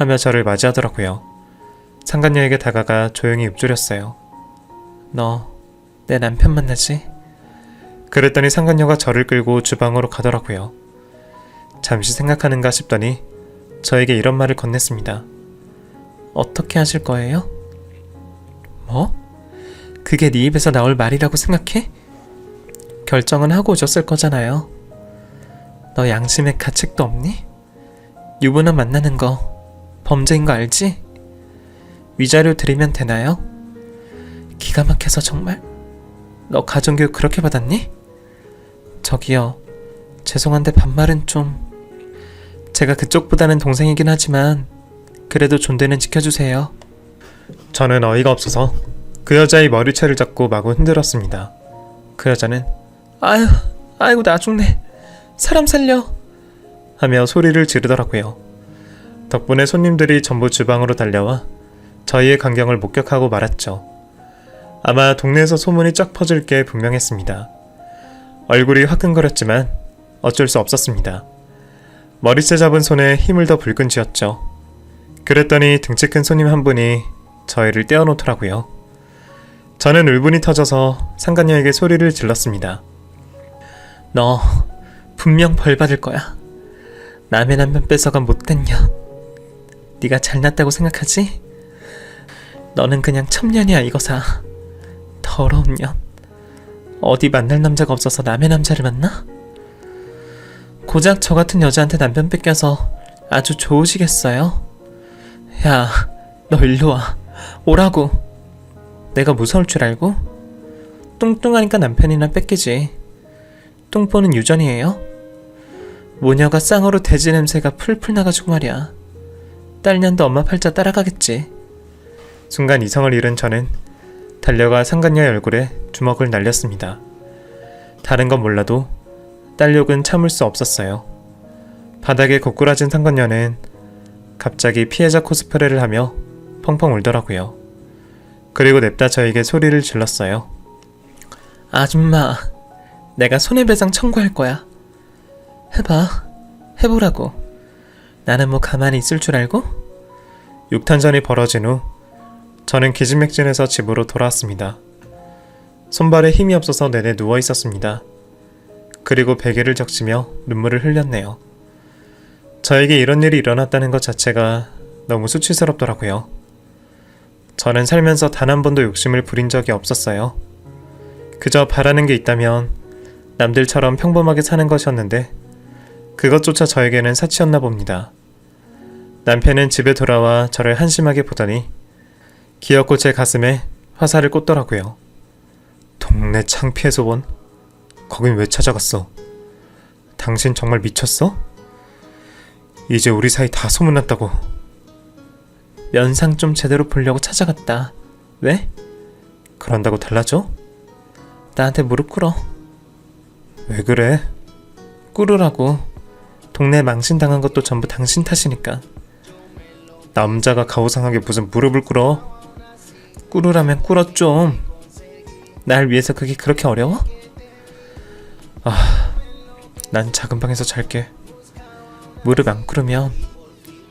하며 저를 맞이하더라고요. 상간녀에게 다가가 조용히 읊조렸어요. 너 내 남편 만나지? 그랬더니 상간녀가 저를 끌고 주방으로 가더라고요. 잠시 생각하는가 싶더니 저에게 이런 말을 건넸습니다. 어떻게 하실 거예요? 뭐? 그게 네 입에서 나올 말이라고 생각해? 결정은 하고 오셨을 거잖아요. 너 양심에 가책도 없니? 유부남 만나는 거 범죄인 거 알지? 위자료 드리면 되나요? 기가 막혀서 정말? 너 가정교육 그렇게 받았니? 저기요, 죄송한데 반말은 좀... 제가 그쪽보다는 동생이긴 하지만 그래도 존대는 지켜주세요. 저는 어이가 없어서 그 여자의 머리채를 잡고 마구 흔들었습니다. 그 여자는 아이고 나 죽네, 사람 살려 하며 소리를 지르더라고요. 덕분에 손님들이 전부 주방으로 달려와 저희의 광경을 목격하고 말았죠. 아마 동네에서 소문이 쫙 퍼질 게 분명했습니다. 얼굴이 화끈거렸지만 어쩔 수 없었습니다. 머리채 잡은 손에 힘을 더 불끈 쥐었죠. 그랬더니 등치 큰 손님 한 분이 저희를 떼어놓더라고요. 저는 울분이 터져서 상간녀에게 소리를 질렀습니다. 너 분명 벌 받을 거야. 남의 남편 뺏어간 못된 년. 네가 잘났다고 생각하지? 너는 그냥 첩년이야 이거사. 더러운 년. 어디 만날 남자가 없어서 남의 남자를 만나? 고작 저 같은 여자한테 남편 뺏겨서 아주 좋으시겠어요? 야, 너 일로 와. 오라고. 내가 무서울 줄 알고? 뚱뚱하니까 남편이나 뺏기지. 뚱보는 유전이에요? 모녀가 쌍으로 돼지 냄새가 풀풀 나가지고 말이야. 딸년도 엄마 팔자 따라가겠지. 순간 이성을 잃은 저는 달려가 상간녀의 얼굴에 주먹을 날렸습니다. 다른 건 몰라도 딸욕은 참을 수 없었어요. 바닥에 고꾸라진 상간녀는 갑자기 피해자 코스프레를 하며 펑펑 울더라고요. 그리고 냅다 저에게 소리를 질렀어요. 아줌마, 내가 손해배상 청구할 거야. 해봐. 해보라고. 나는 뭐 가만히 있을 줄 알고? 육탄전이 벌어진 후 저는 기진맥진해서 집으로 돌아왔습니다. 손발에 힘이 없어서 내내 누워 있었습니다. 그리고 베개를 적시며 눈물을 흘렸네요. 저에게 이런 일이 일어났다는 것 자체가 너무 수치스럽더라고요. 저는 살면서 단 한 번도 욕심을 부린 적이 없었어요. 그저 바라는 게 있다면 남들처럼 평범하게 사는 것이었는데 그것조차 저에게는 사치였나 봅니다. 남편은 집에 돌아와 저를 한심하게 보더니 기어코 제 가슴에 화살을 꽂더라고요. 동네 창피해서 원? 거긴 왜 찾아갔어? 당신 정말 미쳤어? 이제 우리 사이 다 소문났다고. 면상 좀 제대로 보려고 찾아갔다. 왜? 그런다고 달라져? 나한테 무릎 꿇어. 왜 그래? 꿇으라고. 동네 망신당한 것도 전부 당신 탓이니까. 남자가 가오상하게 무슨 무릎을 꿇어? 꿇으라면 꿇어 좀. 날 위해서 그게 그렇게 어려워? 난 작은 방에서 잘게. 무릎 안 꿇으면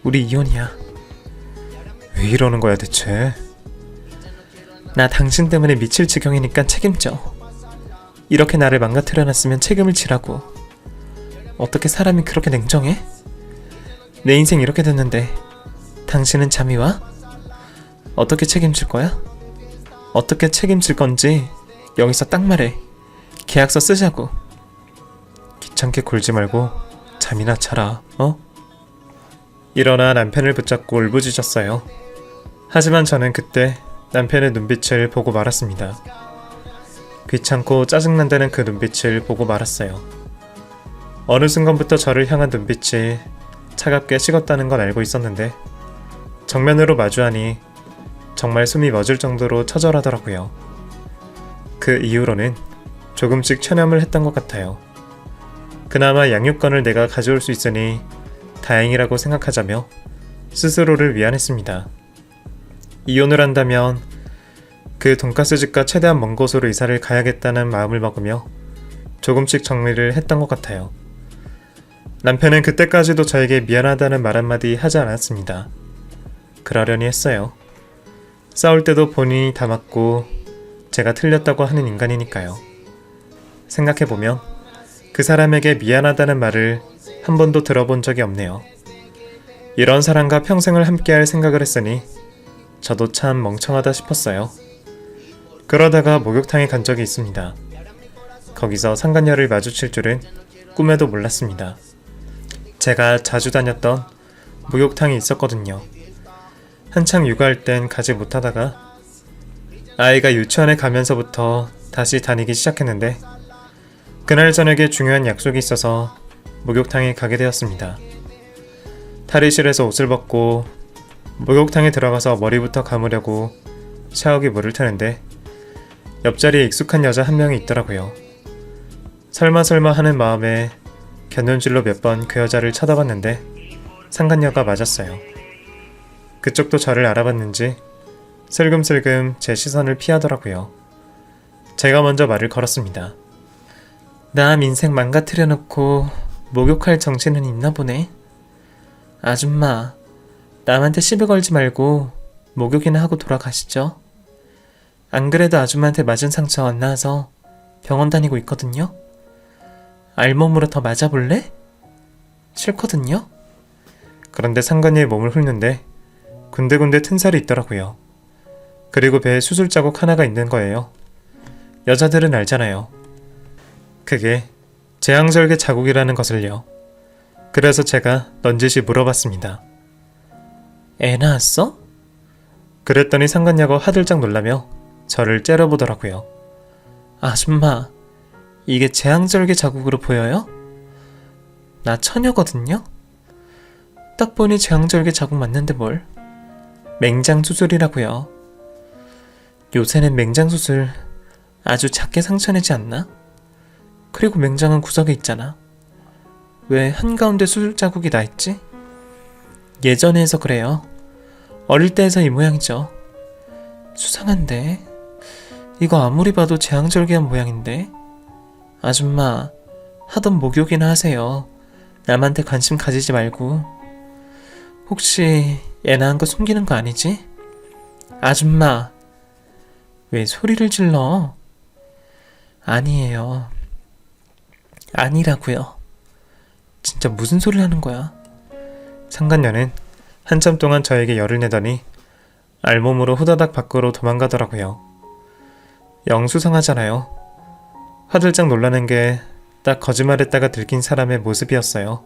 우리 이혼이야. 왜 이러는 거야 대체? 나 당신 때문에 미칠 지경이니까 책임져. 이렇게 나를 망가뜨려놨으면 책임을 지라고. 어떻게 사람이 그렇게 냉정해? 내 인생 이렇게 됐는데 당신은 잠이 와? 어떻게 책임질 거야? 어떻게 책임질 건지 여기서 딱 말해. 계약서 쓰자고. 귀찮게 굴지 말고 잠이나 자라, 어? 일어나 남편을 붙잡고 울부짖었어요. 하지만 저는 그때 남편의 눈빛을 보고 말았습니다. 귀찮고 짜증난다는 그 눈빛을 보고 말았어요. 어느 순간부터 저를 향한 눈빛이 차갑게 식었다는 건 알고 있었는데 정면으로 마주하니 정말 숨이 멎을 정도로 처절하더라고요. 그 이후로는 조금씩 체념을 했던 것 같아요. 그나마 양육권을 내가 가져올 수 있으니 다행이라고 생각하자며 스스로를 위안했습니다. 이혼을 한다면 그 돈가스 집과 최대한 먼 곳으로 이사를 가야겠다는 마음을 먹으며 조금씩 정리를 했던 것 같아요. 남편은 그때까지도 저에게 미안하다는 말 한마디 하지 않았습니다. 그러려니 했어요. 싸울 때도 본인이 다 맞고 제가 틀렸다고 하는 인간이니까요. 생각해보면 그 사람에게 미안하다는 말을 한 번도 들어본 적이 없네요. 이런 사람과 평생을 함께할 생각을 했으니 저도 참 멍청하다 싶었어요. 그러다가 목욕탕에 간 적이 있습니다. 거기서 상간녀를 마주칠 줄은 꿈에도 몰랐습니다. 제가 자주 다녔던 목욕탕이 있었거든요. 한창 육아할 땐 가지 못하다가 아이가 유치원에 가면서부터 다시 다니기 시작했는데 그날 저녁에 중요한 약속이 있어서 목욕탕에 가게 되었습니다. 탈의실에서 옷을 벗고 목욕탕에 들어가서 머리부터 감으려고 샤워기 물을 트는데 옆자리에 익숙한 여자 한 명이 있더라고요. 설마 하는 마음에 견눈질로 몇 번 그 여자를 쳐다봤는데 상간녀가 맞았어요. 그쪽도 저를 알아봤는지 슬금슬금 제 시선을 피하더라고요. 제가 먼저 말을 걸었습니다. 남 인생 망가뜨려 놓고 목욕할 정신은 있나 보네. 아줌마, 남한테 시비 걸지 말고 목욕이나 하고 돌아가시죠. 안 그래도 아줌마한테 맞은 상처 안 나아서 병원 다니고 있거든요. 알몸으로 더 맞아볼래? 싫거든요. 그런데 상간녀의 몸을 훑는데 군데군데 튼살이 있더라고요. 그리고 배에 수술 자국 하나가 있는 거예요. 여자들은 알잖아요. 그게 재앙절개 자국이라는 것을요. 그래서 제가 넌지시 물어봤습니다. 애 낳았어? 그랬더니 상간녀가 화들짝 놀라며 저를 째려보더라고요. 아줌마, 이게 재앙절개 자국으로 보여요? 나 처녀거든요? 딱 보니 재앙절개 자국 맞는데 뭘. 맹장수술이라고요. 요새는 맹장수술 아주 작게 상처내지 않나? 그리고 맹장은 구석에 있잖아. 왜 한가운데 수술 자국이 나있지? 예전에 해서 그래요. 어릴 때 해서 이 모양이죠. 수상한데? 이거 아무리 봐도 재앙절개한 모양인데? 아줌마, 하던 목욕이나 하세요. 남한테 관심 가지지 말고. 혹시 애 낳은 거 숨기는 거 아니지? 아줌마, 왜 소리를 질러? 아니에요. 아니라고요. 진짜 무슨 소리를 하는 거야? 상간녀는 한참 동안 저에게 열을 내더니 알몸으로 후다닥 밖으로 도망가더라고요. 영 수상하잖아요. 화들짝 놀라는 게 딱 거짓말했다가 들킨 사람의 모습이었어요.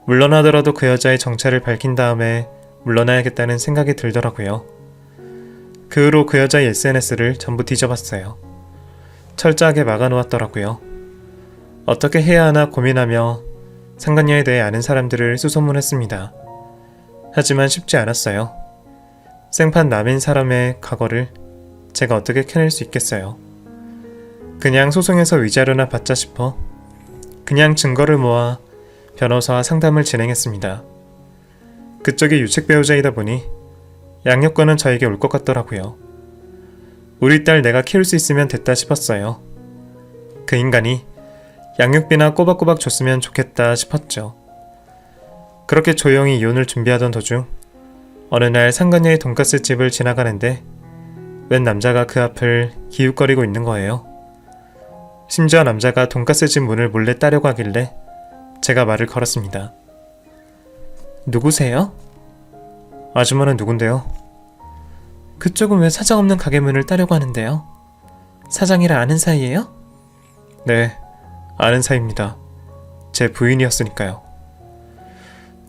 물러나더라도 그 여자의 정체를 밝힌 다음에 물러나야겠다는 생각이 들더라고요. 그 후로 그 여자의 SNS를 전부 뒤져봤어요. 철저하게 막아놓았더라고요. 어떻게 해야 하나 고민하며 상간녀에 대해 아는 사람들을 수소문했습니다. 하지만 쉽지 않았어요. 생판 남인 사람의 과거를 제가 어떻게 캐낼 수 있겠어요. 그냥 소송에서 위자료나 받자 싶어 그냥 증거를 모아 변호사와 상담을 진행했습니다. 그쪽이 유책 배우자이다 보니 양육권은 저에게 올 것 같더라고요. 우리 딸 내가 키울 수 있으면 됐다 싶었어요. 그 인간이 양육비나 꼬박꼬박 줬으면 좋겠다 싶었죠. 그렇게 조용히 이혼을 준비하던 도중 어느 날 상간녀의 돈가스 집을 지나가는데 웬 남자가 그 앞을 기웃거리고 있는 거예요. 심지어 남자가 돈가스 집 문을 몰래 따려고 하길래 제가 말을 걸었습니다. 누구세요? 아주머니는 누군데요? 그쪽은 왜 사장 없는 가게 문을 따려고 하는데요? 사장이랑 아는 사이예요? 네, 아는 사이입니다. 제 부인이었으니까요.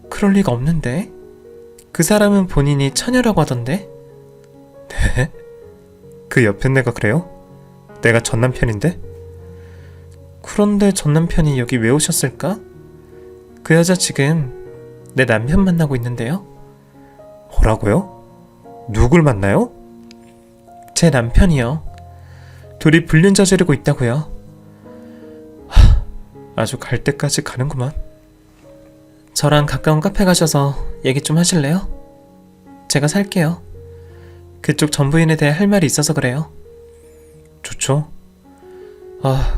그럴 리가 없는데? 그 사람은 본인이 처녀라고 하던데? 네? 그 옆에 내가 그래요? 내가 전 남편인데? 그런데 전 남편이 여기 왜 오셨을까? 그 여자 지금 내 남편 만나고 있는데요? 뭐라고요? 누굴 만나요? 제 남편이요. 둘이 불륜 저지르고 있다고요. 아주 갈 때까지 가는구만. 저랑 가까운 카페 가셔서 얘기 좀 하실래요? 제가 살게요. 그쪽 전부인에 대해 할 말이 있어서 그래요. 좋죠.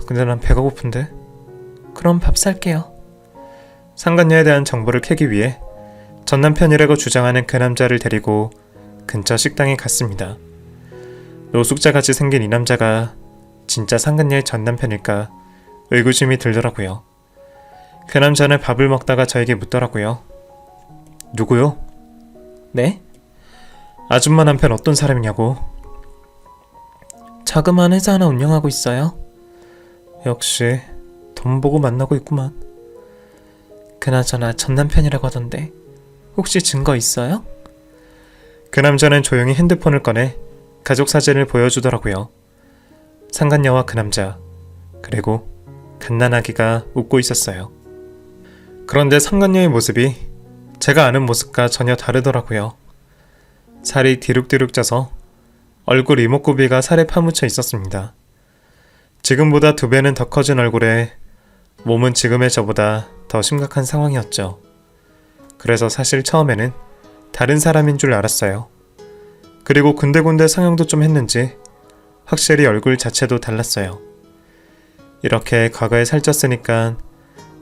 근데 난 배가 고픈데. 그럼 밥 살게요. 상간녀에 대한 정보를 캐기 위해 전 남편이라고 주장하는 그 남자를 데리고 근처 식당에 갔습니다. 노숙자같이 생긴 이 남자가 진짜 상근녀의 전 남편일까 의구심이 들더라고요. 그 남자는 밥을 먹다가 저에게 묻더라고요. 누구요? 네? 아줌마 남편 어떤 사람이냐고. 자그마한 회사 하나 운영하고 있어요. 역시 돈 보고 만나고 있구만. 그나저나 전 남편이라고 하던데 혹시 증거 있어요? 그 남자는 조용히 핸드폰을 꺼내 가족 사진을 보여주더라고요. 상간녀와 그 남자, 그리고 갓난아기가 웃고 있었어요. 그런데 상간녀의 모습이 제가 아는 모습과 전혀 다르더라고요. 살이 디룩디룩 쪄서 얼굴 이목구비가 살에 파묻혀 있었습니다. 지금보다 2배는 더 커진 얼굴에 몸은 지금의 저보다 더 심각한 상황이었죠. 그래서 사실 처음에는 다른 사람인 줄 알았어요. 그리고 군데군데 성형도 좀 했는지 확실히 얼굴 자체도 달랐어요. 이렇게 과거에 살쪘으니까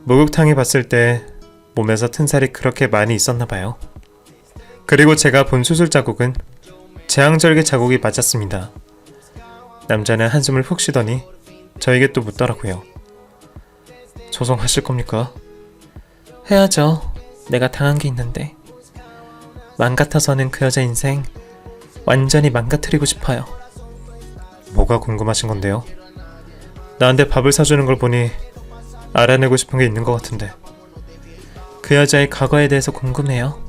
목욕탕에 봤을 때 몸에서 튼살이 그렇게 많이 있었나봐요. 그리고 제가 본 수술 자국은 재앙절개 자국이 맞았습니다. 남자는 한숨을 푹 쉬더니 저에게 또 묻더라고요. 소송하실 겁니까? 해야죠. 내가 당한 게 있는데. 맘 같아서는 그 여자 인생 완전히 망가뜨리고 싶어요. 뭐가 궁금하신 건데요? 나한테 밥을 사주는 걸 보니 알아내고 싶은 게 있는 것 같은데. 그 여자의 과거에 대해서 궁금해요.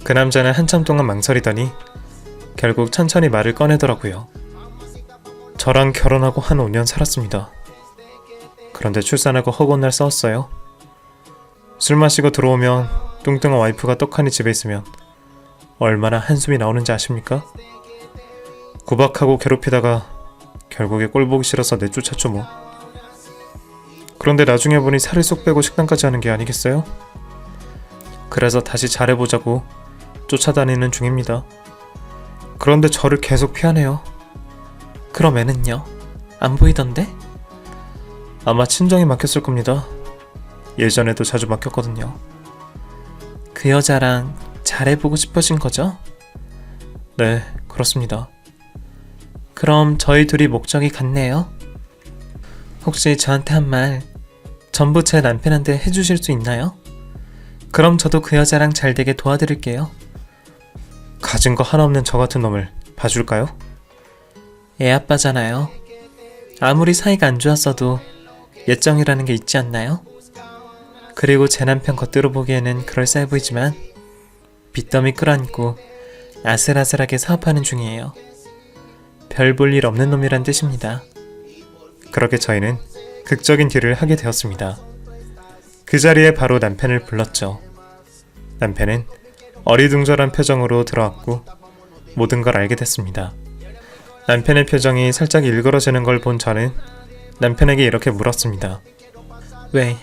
그 남자는 한참 동안 망설이더니 결국 천천히 말을 꺼내더라고요. 저랑 결혼하고 한 5년 살았습니다. 그런데 출산하고 허구한 날 싸웠어요. 술 마시고 들어오면 뚱뚱한 와이프가 떡하니 집에 있으면 얼마나 한숨이 나오는지 아십니까? 구박하고 괴롭히다가 결국에 꼴 보기 싫어서 내쫓았죠 뭐. 그런데 나중에 보니 살을 쏙 빼고 식단까지 하는 게 아니겠어요? 그래서 다시 잘해보자고 쫓아다니는 중입니다. 그런데 저를 계속 피하네요. 그럼 애는요? 안 보이던데? 아마 친정이 막혔을 겁니다. 예전에도 자주 막혔거든요. 그 여자랑 잘해보고 싶으신 거죠? 네, 그렇습니다. 그럼 저희 둘이 목적이 같네요. 혹시 저한테 한 말 전부 제 남편한테 해주실 수 있나요? 그럼 저도 그 여자랑 잘 되게 도와드릴게요. 가진 거 하나 없는 저 같은 놈을 봐줄까요? 애 아빠잖아요. 아무리 사이가 안 좋았어도 예정이라는 게 있지 않나요? 그리고 제 남편 겉으로 보기에는 그럴싸해 보이지만 빚더미 끌어안고 아슬아슬하게 사업하는 중이에요. 별 볼 일 없는 놈이란 뜻입니다. 그렇게 저희는 극적인 딜을 하게 되었습니다. 그 자리에 바로 남편을 불렀죠. 남편은 어리둥절한 표정으로 들어왔고 모든 걸 알게 됐습니다. 남편의 표정이 살짝 일그러지는 걸 본 저는 남편에게 이렇게 물었습니다. 왜?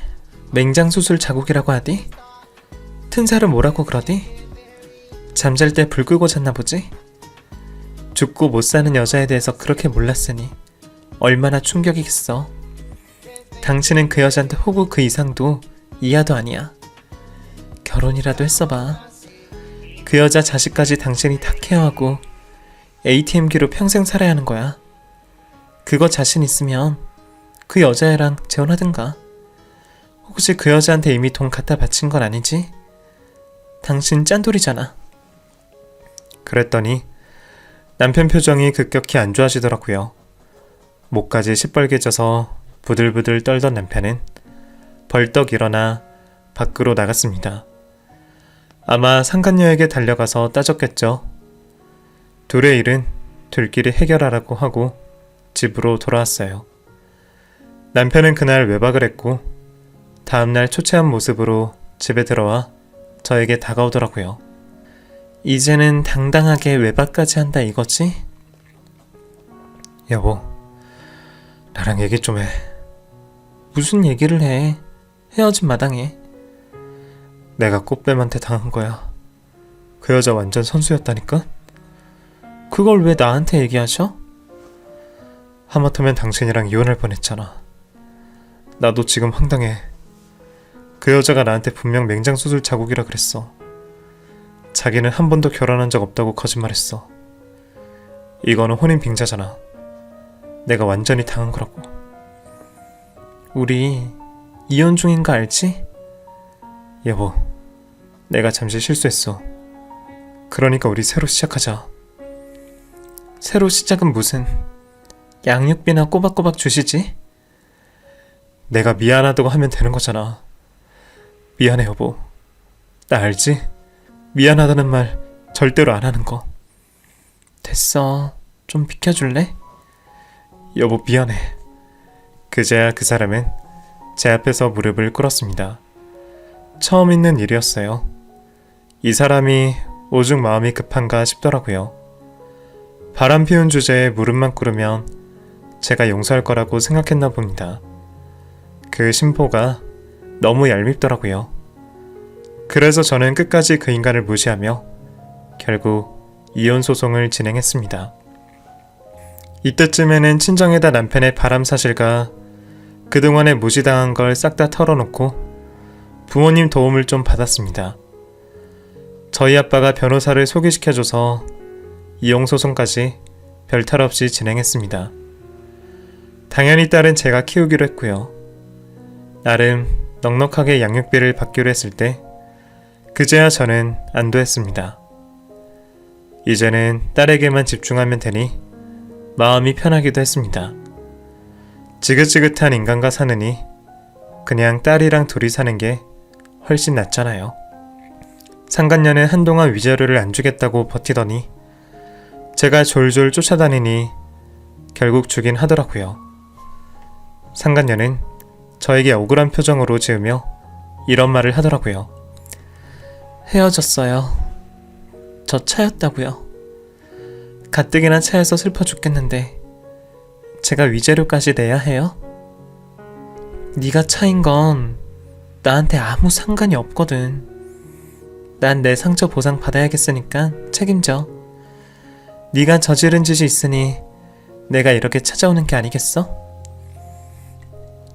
맹장수술 자국이라고 하디? 튼살은 뭐라고 그러디? 잠잘 때 불 끄고 잤나 보지? 죽고 못 사는 여자에 대해서 그렇게 몰랐으니 얼마나 충격이겠어. 당신은 그 여자한테 호구 그 이상도 이하도 아니야. 결혼이라도 했어봐. 그 여자 자식까지 당신이 다 케어하고 ATM기로 평생 살아야 하는 거야. 그거 자신 있으면 그 여자애랑 재혼하든가. 혹시 그 여자한테 이미 돈 갖다 바친 건 아니지? 당신 짠돌이잖아. 그랬더니 남편 표정이 급격히 안 좋아지더라고요. 목까지 시뻘개져서 부들부들 떨던 남편은 벌떡 일어나 밖으로 나갔습니다. 아마 상간녀에게 달려가서 따졌겠죠. 둘의 일은 둘끼리 해결하라고 하고 집으로 돌아왔어요. 남편은 그날 외박을 했고 다음날 초췌한 모습으로 집에 들어와 저에게 다가오더라고요. 이제는 당당하게 외박까지 한다 이거지? 여보, 나랑 얘기 좀 해. 무슨 얘기를 해? 헤어진 마당에. 내가 꽃뱀한테 당한 거야. 그 여자 완전 선수였다니까? 그걸 왜 나한테 얘기하셔? 하마터면 당신이랑 이혼할 뻔했잖아. 나도 지금 황당해. 그 여자가 나한테 분명 맹장수술 자국이라 그랬어. 자기는 한 번도 결혼한 적 없다고 거짓말했어. 이거는 혼인 빙자잖아. 내가 완전히 당한 거라고. 우리 이혼 중인 거 알지? 여보, 내가 잠시 실수했어. 그러니까 우리 새로 시작하자. 새로 시작은 무슨? 양육비나 꼬박꼬박 주시지? 내가 미안하다고 하면 되는 거잖아. 미안해 여보. 나 알지? 미안하다는 말 절대로 안 하는 거. 됐어. 좀 비켜줄래? 여보 미안해. 그제야 그 사람은 제 앞에서 무릎을 꿇었습니다. 처음 있는 일이었어요. 이 사람이 오죽 마음이 급한가 싶더라고요. 바람 피운 주제에 무릎만 꿇으면 제가 용서할 거라고 생각했나 봅니다. 그 심보가 너무 얄밉더라고요. 그래서 저는 끝까지 그 인간을 무시하며 결국 이혼 소송을 진행했습니다. 이때쯤에는 친정에다 남편의 바람 사실과 그동안에 무시당한 걸 싹 다 털어놓고 부모님 도움을 좀 받았습니다. 저희 아빠가 변호사를 소개시켜줘서 이혼 소송까지 별탈 없이 진행했습니다. 당연히 딸은 제가 키우기로 했고요. 나름 넉넉하게 양육비를 받기로 했을 때 그제야 저는 안도했습니다. 이제는 딸에게만 집중하면 되니 마음이 편하기도 했습니다. 지긋지긋한 인간과 사느니 그냥 딸이랑 둘이 사는 게 훨씬 낫잖아요. 상간녀는 한동안 위자료를 안 주겠다고 버티더니 제가 졸졸 쫓아다니니 결국 주긴 하더라고요. 상간녀는 저에게 억울한 표정으로 지으며 이런 말을 하더라고요. 헤어졌어요. 저 차였다고요. 가뜩이나 차여서 슬퍼 죽겠는데 제가 위자료까지 내야 해요? 네가 차인 건 나한테 아무 상관이 없거든. 난 내 상처 보상 받아야겠으니까 책임져. 네가 저지른 짓이 있으니 내가 이렇게 찾아오는 게 아니겠어?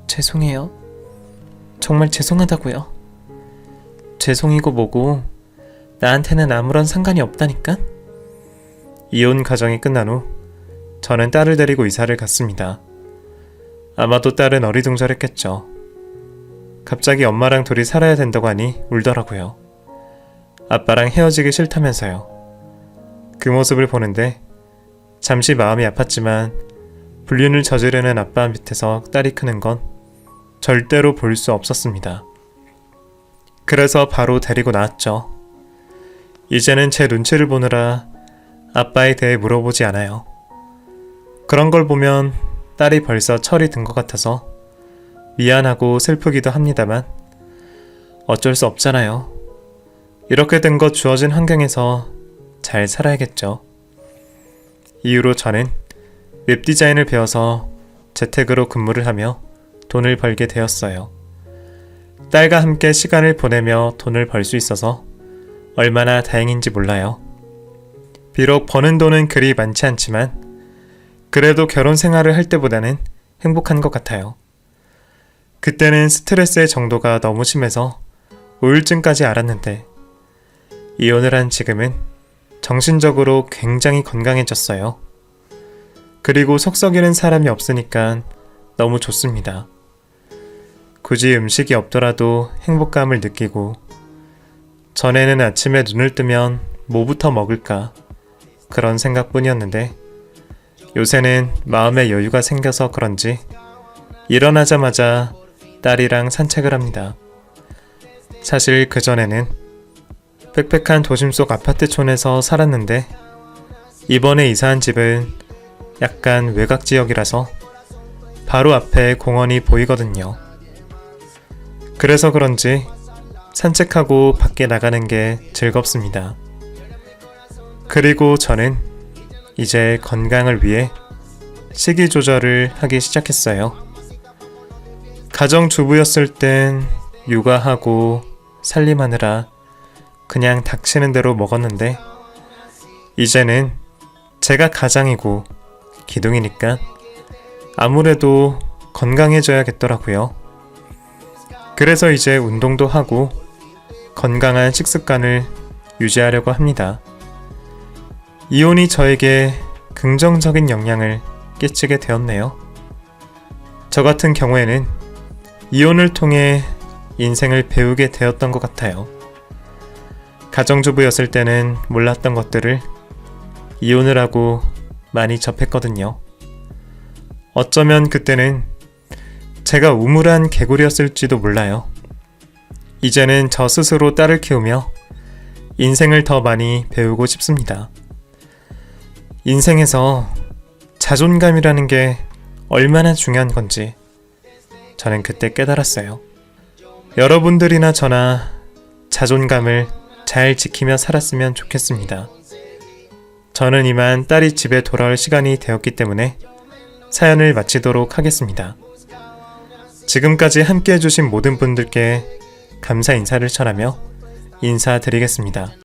죄송해요. 정말 죄송하다고요. 죄송이고 뭐고 나한테는 아무런 상관이 없다니까? 이혼 과정이 끝난 후 저는 딸을 데리고 이사를 갔습니다. 아마도 딸은 어리둥절했겠죠. 갑자기 엄마랑 둘이 살아야 된다고 하니 울더라고요. 아빠랑 헤어지기 싫다면서요. 그 모습을 보는데 잠시 마음이 아팠지만 불륜을 저지르는 아빠 밑에서 딸이 크는 건 절대로 볼 수 없었습니다. 그래서 바로 데리고 나왔죠. 이제는 제 눈치를 보느라 아빠에 대해 물어보지 않아요. 그런 걸 보면 딸이 벌써 철이 든 것 같아서 미안하고 슬프기도 합니다만 어쩔 수 없잖아요. 이렇게 된 것 주어진 환경에서 잘 살아야겠죠. 이후로 저는 웹디자인을 배워서 재택으로 근무를 하며 돈을 벌게 되었어요. 딸과 함께 시간을 보내며 돈을 벌 수 있어서 얼마나 다행인지 몰라요. 비록 버는 돈은 그리 많지 않지만 그래도 결혼 생활을 할 때보다는 행복한 것 같아요. 그때는 스트레스의 정도가 너무 심해서 우울증까지 앓았는데 이혼을 한 지금은 정신적으로 굉장히 건강해졌어요. 그리고 속썩이는 사람이 없으니까 너무 좋습니다. 굳이 음식이 없더라도 행복감을 느끼고 전에는 아침에 눈을 뜨면 뭐부터 먹을까 그런 생각뿐이었는데 요새는 마음의 여유가 생겨서 그런지 일어나자마자 딸이랑 산책을 합니다. 사실 그전에는 빽빽한 도심 속 아파트촌에서 살았는데 이번에 이사한 집은 약간 외곽 지역이라서 바로 앞에 공원이 보이거든요. 그래서 그런지 산책하고 밖에 나가는 게 즐겁습니다. 그리고 저는 이제 건강을 위해 식이 조절을 하기 시작했어요. 가정주부였을 땐 육아하고 살림하느라 그냥 닥치는 대로 먹었는데 이제는 제가 가장이고 기둥이니까 아무래도 건강해져야겠더라고요. 그래서 이제 운동도 하고 건강한 식습관을 유지하려고 합니다. 이혼이 저에게 긍정적인 영향을 끼치게 되었네요. 저 같은 경우에는 이혼을 통해 인생을 배우게 되었던 것 같아요. 가정주부였을 때는 몰랐던 것들을 이혼을 하고 많이 접했거든요. 어쩌면 그때는 제가 우물한 개구리였을지도 몰라요. 이제는 저 스스로 딸을 키우며 인생을 더 많이 배우고 싶습니다. 인생에서 자존감이라는 게 얼마나 중요한 건지 저는 그때 깨달았어요. 여러분들이나 저나 자존감을 잘 지키며 살았으면 좋겠습니다. 저는 이만 딸이 집에 돌아올 시간이 되었기 때문에 사연을 마치도록 하겠습니다. 지금까지 함께 해주신 모든 분들께 감사 인사를 전하며 인사드리겠습니다.